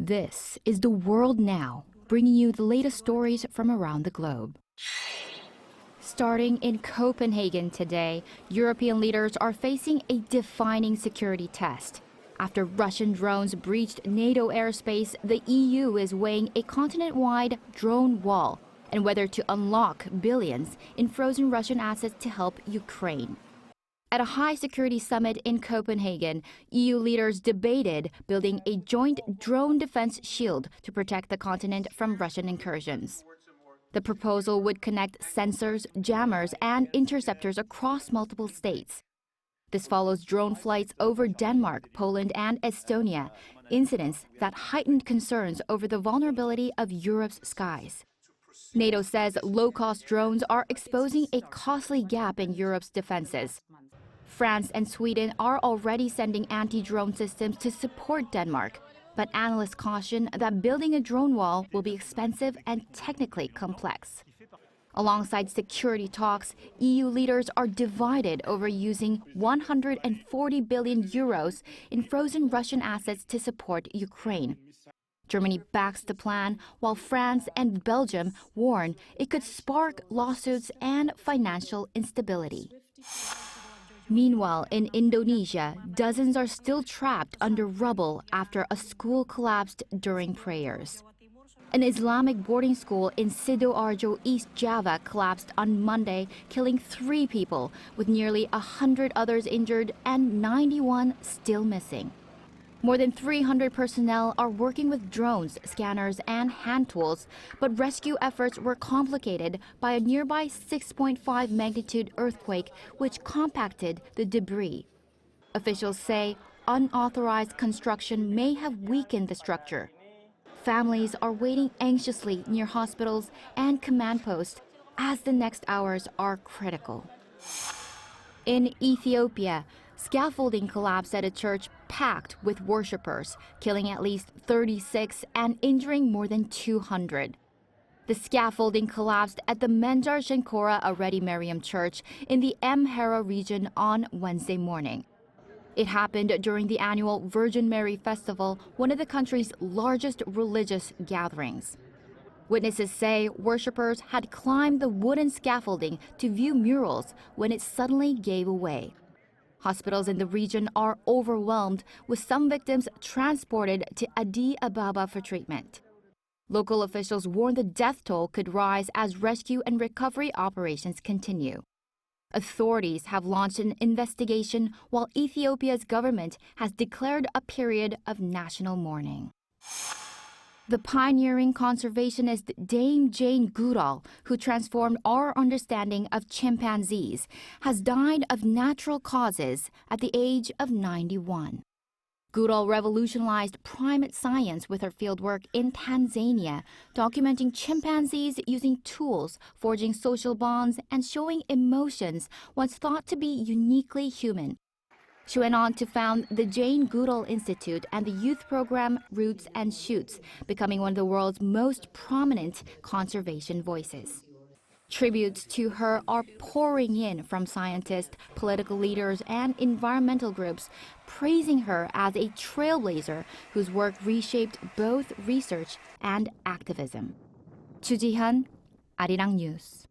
This is The World Now, bringing you the latest stories from around the globe. Starting in Copenhagen today, European leaders are facing a defining security test. After Russian drones breached NATO airspace, the EU is weighing a continent-wide drone wall and whether to unlock billions in frozen Russian assets to help Ukraine. At a high-security summit in Copenhagen, EU leaders debated building a joint drone defense shield to protect the continent from Russian incursions. The proposal would connect sensors, jammers, and interceptors across multiple states. This follows drone flights over Denmark, Poland, and Estonia, incidents that heightened concerns over the vulnerability of Europe's skies. NATO says low-cost drones are exposing a costly gap in Europe's defenses. France and Sweden are already sending anti-drone systems to support Denmark, but analysts caution that building a drone wall will be expensive and technically complex. Alongside security talks, EU leaders are divided over using 140 billion euros in frozen Russian assets to support Ukraine. Germany backs the plan, while France and Belgium warn it could spark lawsuits and financial instability. Meanwhile, in Indonesia, dozens are still trapped under rubble after a school collapsed during prayers. An Islamic boarding school in Sidoarjo, East Java collapsed on Monday, killing 3 people, with nearly 100 others injured and 91 still missing. More than 300 personnel are working with drones, scanners, and hand tools, but rescue efforts were complicated by a nearby 6.5 magnitude earthquake which compacted the debris. Officials say unauthorized construction may have weakened the structure. Families are waiting anxiously near hospitals and command posts as the next hours are critical. In Ethiopia, scaffolding collapsed at a church packed with worshippers, killing at least 36 and injuring more than 200. The scaffolding collapsed at the Menjar Shenkora Aredi Mariam Church in the Amhara region on Wednesday morning. It happened during the annual Virgin Mary Festival, one of the country's largest religious gatherings. Witnesses say worshippers had climbed the wooden scaffolding to view murals when it suddenly gave away. Hospitals in the region are overwhelmed, with some victims transported to Addis Ababa for treatment. Local officials warn the death toll could rise as rescue and recovery operations continue. Authorities have launched an investigation while Ethiopia's government has declared a period of national mourning. The pioneering conservationist Dame Jane Goodall, who transformed our understanding of chimpanzees, has died of natural causes at the age of 91. Goodall revolutionized primate science with her fieldwork in Tanzania, documenting chimpanzees using tools, forging social bonds, and showing emotions once thought to be uniquely human. She went on to found the Jane Goodall Institute and the youth program Roots and Shoots, becoming one of the world's most prominent conservation voices. Tributes to her are pouring in from scientists, political leaders, and environmental groups, praising her as a trailblazer whose work reshaped both research and activism. Chu Ji-hyun, ArirangNews.